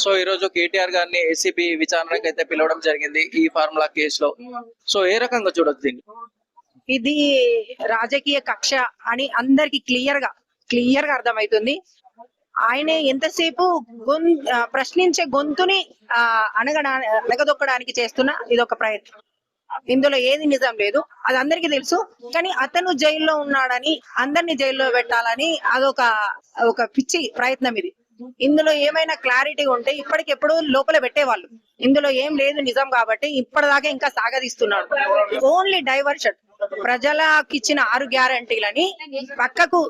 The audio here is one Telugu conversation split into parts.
సో ఈ రోజు కేటీఆర్ గారిని ఏసీబీ విచారణకు అయితే పిలవడం జరిగింది ఈ ఫార్ములా కేసులో. సో ఏ రకంగా చూడొచ్చు దీన్ని? ఇది రాజకీయ కక్ష అని అందరికి క్లియర్ గా అర్థమవుతుంది. ఆయన ఎంతసేపు ప్రశ్నించే గొంతుని అణగదొక్కడానికి చేస్తున్న ఇదొక ప్రయత్నం. ఇందులో ఏది నిజం లేదు, అది అందరికీ తెలుసు. కానీ అతను జైల్లో ఉన్నాడని, అందరినీ జైల్లో పెట్టాలని ఒక పిచ్చి ప్రయత్నం ఇది. ఇందులో ఏమైనా క్లారిటీ ఉంటే ఇప్పటికెప్పుడు లోపల పెట్టేవాళ్ళు. ఇందులో ఏం లేదు నిజం కాబట్టి ఇప్పటిదాకా ఇంకా సాగదీస్తున్నాడు. ఓన్లీ డైవర్షన్, ప్రజలకు ఇచ్చిన 6 గ్యారంటీలని పక్కకు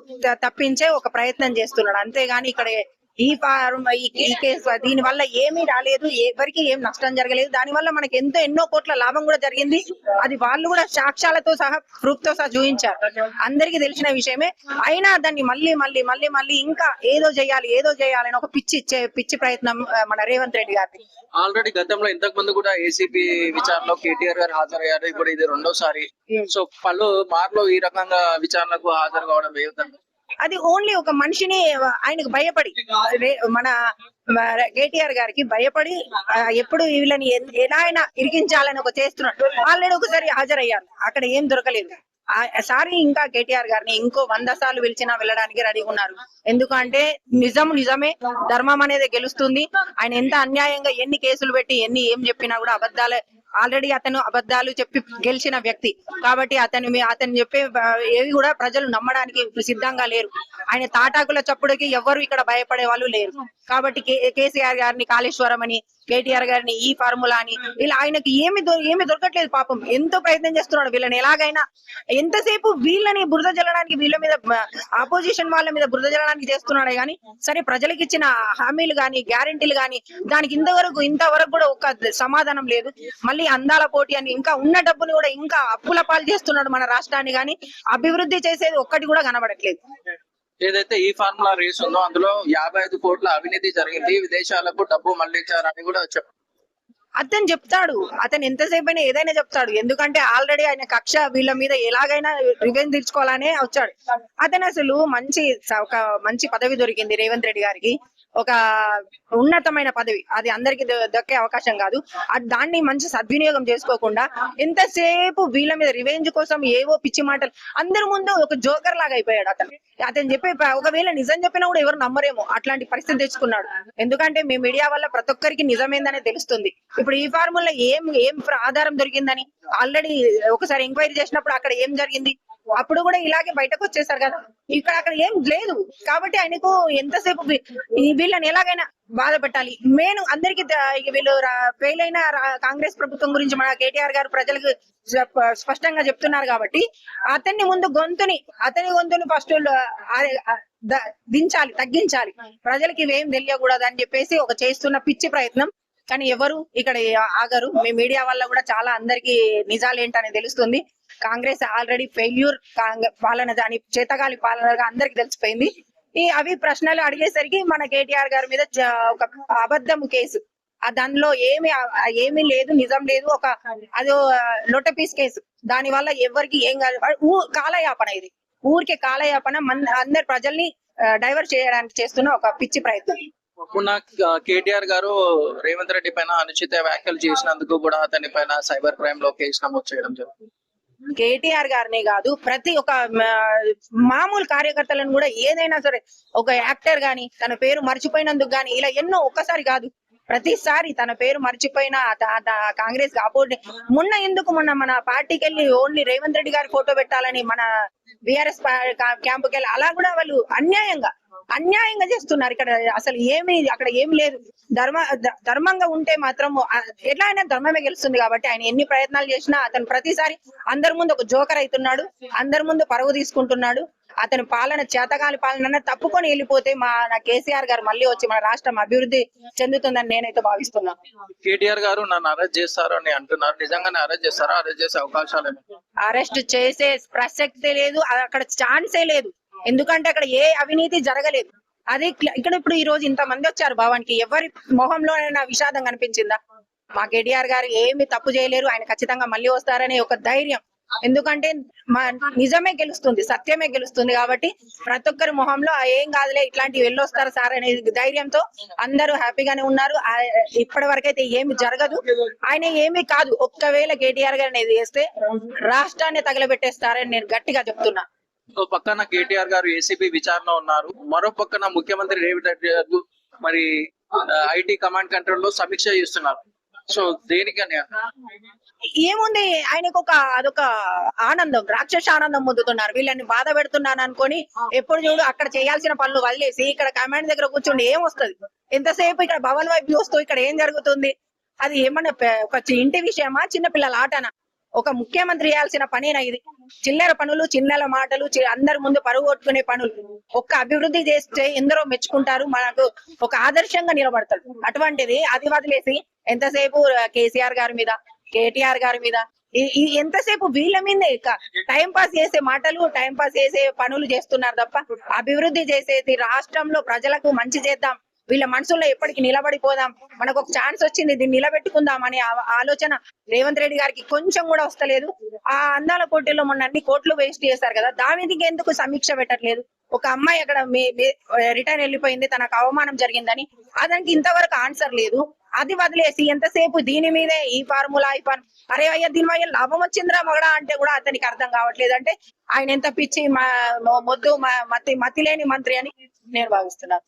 తప్పించే ఒక ప్రయత్నం చేస్తున్నాడు. అంతేగాని ఇక్కడ ఈ కేసు దీని వల్ల ఏమీ రాలేదు, ఎవరికి ఏం నష్టం జరగలేదు. దాని వల్ల మనకి ఎన్నో కోట్ల లాభం కూడా జరిగింది. అది వాళ్ళు కూడా సాక్ష్యాలతో సహా, ప్రూఫ్ తో సహా చూపించారు. అందరికీ తెలిసిన విషయమే. అయినా దాన్ని మళ్ళీ ఇంకా ఏదో చేయాలని ఒక పిచ్చి ప్రయత్నం మన రేవంత్ రెడ్డి గారిది. ఆల్రెడీ గతంలో ఇంతకు ముందు కూడా ఏసీబీ విచారణలో కేటీఆర్ గారు హాజరయ్యారు. ఇప్పుడు ఇది రెండోసారి. సో పలు మార్లు ఈ రకంగా విచారణకు హాజరు కావడం ఏ విధంగా? అది ఓన్లీ ఒక మనిషిని ఆయనకు భయపడి, మన కేటీఆర్ గారికి భయపడి ఎప్పుడు వీళ్ళని ఎలా అయినా ఇరికించాలని చేస్తున్నాడు. ఆల్రెడీ ఒకసారి హాజరయ్యారు, అక్కడ ఏం దొరకలేదు. సారి ఇంకా కేటీఆర్ గారిని ఇంకో 100 సార్లు పిలిచినా వెళ్ళడానికి రెడీగా ఉన్నారు. ఎందుకంటే నిజమే, ధర్మం అనేది గెలుస్తుంది. ఆయన ఎంత అన్యాయంగా ఎన్ని కేసులు పెట్టి ఏం చెప్పినా కూడా అబద్ధాలే. ఆల్రెడీ అతను అబద్ధాలు చెప్పి గెలిచిన వ్యక్తి కాబట్టి అతను చెప్పే ఏవి కూడా ప్రజలు నమ్మడానికి సిద్ధంగా లేరు. ఆయన తాటాకుల చప్పుడుకి ఎవరు ఇక్కడ భయపడే వాళ్ళు లేరు. కాబట్టి కేసీఆర్ గారిని కాళేశ్వరం అని, కేటీఆర్ గారిని ఈ ఫార్ములా అని, ఇలా ఆయనకి ఏమి దొరకట్లేదు. పాపం ఎంతో ప్రయత్నం చేస్తున్నాడు. వీళ్ళని ఎలాగైనా ఎంతసేపు వీళ్ళని బురద జల్లడానికి, వీళ్ళ మీద ఆపోజిషన్ వాళ్ళ మీద బురద జల్లడానికి చేస్తున్నాడే గాని, సరే ప్రజలకు ఇచ్చిన హామీలు గాని, గ్యారెంటీలు గాని దానికి ఇంతవరకు కూడా ఒక సమాధానం లేదు. మళ్ళీ అందాల పోటీ అని ఇంకా ఉన్న డబ్బుని కూడా ఇంకా అప్పుల పాలు చేస్తున్నాడు మన రాష్ట్రాన్ని. గాని అభివృద్ధి చేసేది ఒక్కటి కూడా కనబడట్లేదు. ఏదైతే ఈ ఫార్ములా రేస్ ఉందో అందులో 55 కోట్ల అవినీతి జరిగింది, విదేశాలకు డబ్బు మళ్లించారని కూడా చెప్పారు. అతను చెప్తాడు, అతను ఎంతసేపు అయినా ఏదైనా చెప్తాడు. ఎందుకంటే ఆల్రెడీ ఆయన కక్ష వీళ్ళ మీద ఎలాగైనా రివెంజ్ తీర్చుకోవాలనే వచ్చాడు. అతను అసలు ఒక మంచి పదవి దొరికింది రేవంత్ రెడ్డి గారికి, ఒక ఉన్నతమైన పదవి. అది అందరికి దక్కే అవకాశం కాదు. దాన్ని మంచి సద్వినియోగం చేసుకోకుండా ఎంతసేపు వీళ్ళ మీద రివెంజ్ కోసం ఏవో పిచ్చి మాటలు, అందరి ముందు ఒక జోకర్ లాగా అయిపోయాడు అతను చెప్పే. ఒకవేళ నిజం చెప్పినా కూడా ఎవరు నమ్మరేమో, అట్లాంటి పరిస్థితి తెచ్చుకున్నాడు. ఎందుకంటే మీ మీడియా వల్ల ప్రతి ఒక్కరికి నిజమేందనే తెలుస్తుంది. ఇప్పుడు ఈ ఫార్ములా ఏం ఆధారం దొరికిందని ఆల్రెడీ ఒకసారి ఎంక్వైరీ చేసినప్పుడు అక్కడ ఏం జరిగింది, అప్పుడు కూడా ఇలాగే బయటకు వచ్చేసారు కదా. అక్కడ ఏం లేదు కాబట్టి ఆయనకు ఎంతసేపు వీళ్ళని ఎలాగైనా బాధ పెట్టాలి. మెయిన్ అందరికి వీళ్ళు ఫెయిల్ అయిన కాంగ్రెస్ ప్రభుత్వం గురించి మన కేటీఆర్ గారు ప్రజలకు స్పష్టంగా చెప్తున్నారు కాబట్టి అతని గొంతుని ఫస్ట్ తగ్గించాలి. ప్రజలకి ఇవేం తెలియకూడదు అని చెప్పేసి చేస్తున్న పిచ్చి ప్రయత్నం. కానీ ఎవరు ఇక్కడ ఆగరు. మీ మీడియా వల్ల కూడా చాలా అందరికి నిజాలు ఏంటని తెలుస్తుంది. కాంగ్రెస్ ఆల్రెడీ ఫెయిల్యూర్ పాలన, దాని చేతగాలి పాలనగా అందరికి తెలిసిపోయింది. అవి ప్రశ్నలు అడిగేసరికి మన కేటీఆర్ గారి మీద ఒక అబద్ధం కేసు, దానిలో ఏమీ లేదు, నిజం లేదు, అదో లొట్టపీస్ కేసు. దాని వల్ల ఎవరికి ఏం కాదు, కాలయాపన. ఇది ఊరికే కాలయాపన, అందరి ప్రజల్ని డైవర్ట్ చేయడానికి చేస్తున్న ఒక పిచ్చి ప్రయత్నం. మొన్న కేటీఆర్ గారు రేవంత్ రెడ్డి పైన అనుచిత వ్యాఖ్యలు చేసినందుకు కూడా అతని పైన సైబర్ క్రైమ్ లో కేసు నమోదు చేయడం జరుగుతుంది. కేటీఆర్ గారినే కాదు, ప్రతి ఒక్క మామూలు కార్యకర్తలను కూడా ఏదైనా సరే, ఒక యాక్టర్ గాని తన పేరు మర్చిపోయినందుకు గాని, ఇలా ఎన్నో ఒక్కసారి కాదు ప్రతిసారి తన పేరు మర్చిపోయిన కాంగ్రెస్ మొన్న మన పార్టీకి వెళ్ళి ఓన్లీ రేవంత్ రెడ్డి గారి ఫోటో పెట్టాలని మన బిఆర్ఎస్ క్యాంపుకి వెళ్ళి అలా కూడా వాళ్ళు అన్యాయంగా చేస్తున్నారు. అసలు అక్కడ ఏమి లేదు. ధర్మంగా ఉంటే మాత్రం ఎట్లా అయినా ధర్మమే గెలుస్తుంది. కాబట్టి ఆయన ఎన్ని ప్రయత్నాలు చేసినా అతను ప్రతిసారి అందరి ముందు ఒక జోకర్ అవుతున్నాడు, అందరి ముందు పరువు తీసుకుంటున్నాడు. అతని పాలన చేతగాలి పాలన తప్పుకొని వెళ్ళిపోతే మన కేసీఆర్ గారు మళ్ళీ వచ్చి మన రాష్ట్రం అభివృద్ధి చెందుతుందని నేనైతే భావిస్తున్నాను. కేటీఆర్ గారు నన్ను అరెస్ట్ చేస్తారు అని అంటున్నారు, నిజంగానే అరెస్ట్ చేస్తారా? అరెస్ట్ చేసే అవకాశాలు? అరెస్ట్ చేసే ప్రసక్తే లేదు, అక్కడ ఛాన్సే లేదు. ఎందుకంటే అక్కడ ఏ అవినీతి జరగలేదు. అదే ఇక్కడ ఇప్పుడు ఈ రోజు ఇంతమంది వచ్చారు భవన్కి, ఎవరి మొహంలోనైనా విషాదం కనిపించిందా? మా కేటీఆర్ గారు ఏమి తప్పు చేయలేరు, ఆయన ఖచ్చితంగా మళ్ళీ వస్తారనే ఒక ధైర్యం ఎందుకంటే మా నిజమే గెలుస్తుంది, సత్యమే గెలుస్తుంది కాబట్టి ప్రతి ఒక్కరి మొహంలో ఏం కాదులే ఇట్లాంటివి వెళ్ళొస్తారు సార్ అనే ధైర్యంతో అందరూ హ్యాపీగానే ఉన్నారు. ఇప్పటి వరకైతే ఏమి జరగదు. ఆయన ఏమీ కాదు, ఒక్కవేళ కేటీఆర్ గారు అనేది చేస్తే రాష్ట్రాన్ని తగలబెట్టేస్తారని నేను గట్టిగా చెప్తున్నా. సో పక్కన కేటీఆర్ గారు ఏసీబీ విచారణ ఉన్నారు, మరో పక్కన ముఖ్యమంత్రి రేవంత్ రెడ్డి గారు మరి ఐటీ కమాండ్ కంట్రోల్ లో సమీక్ష చేస్తున్నారు. సో దేనికని ఏముంది, ఆయనకు అదొక ఆనందం, రాక్షస ఆనందం పొందుతున్నారు. వీళ్ళని బాధ పెడుతున్నాను అనుకొని ఎప్పుడు చూడు అక్కడ చేయాల్సిన పనులు వదిలేసి ఇక్కడ కమాండ్ దగ్గర కూర్చుండి ఏం వస్తుంది? ఎంతసేపు ఇక్కడ భవన్ వైపు చూస్తూ ఇక్కడ ఏం జరుగుతుంది? అది ఏమన్నా ఒక ఇంటి విషయమా, చిన్నపిల్లల ఆటనా? ఒక ముఖ్యమంత్రి చేయాల్సిన పనేనా ఇది? చిల్లర పనులు, చిన్నల మాటలు, అందరి ముందు పరుగు కొట్టుకునే పనులు. ఒక్క అభివృద్ధి చేస్తే ఎందరో మెచ్చుకుంటారు, మనకు ఒక ఆదర్శంగా నిలబడతారు. అటువంటిది అది వదిలేసి ఎంతసేపు కేసీఆర్ గారి మీద, కేటీఆర్ గారి మీద, ఎంతసేపు వీళ్ళ మీదే టైం పాస్ చేసే మాటలు, టైం పాస్ చేసే పనులు చేస్తున్నారు తప్ప అభివృద్ధి చేసేది రాష్ట్రంలో ప్రజలకు మంచి చేద్దాం, వీళ్ళ మనసుల్లో ఎప్పటికి నిలబడిపోదాం, మనకు ఒక ఛాన్స్ వచ్చింది దీన్ని నిలబెట్టుకుందాం అనే ఆలోచన రేవంత్ రెడ్డి గారికి కొంచెం కూడా వస్తలేదు. ఆ అందాల పోటీలో మొన్న అన్ని కోట్లు వేస్ట్ చేశారు కదా, దానికి ఎందుకు సమీక్ష పెట్టట్లేదు? ఒక అమ్మాయి అక్కడ రిటర్న్ వెళ్ళిపోయింది, తనకు అవమానం జరిగిందని, దానికి ఇంతవరకు ఆన్సర్ లేదు. అది వదిలేసి ఎంతసేపు దీని మీదే ఈ ఫార్ములా అరే అయ్యా దీని వల్ల లాభం వచ్చిందిరా మగడా అంటే కూడా అతనికి అర్థం కావట్లేదు. అంటే ఆయన ఎంత పిచ్చి మొద్దు మతి లేని మంత్రి అని నేను భావిస్తున్నాను.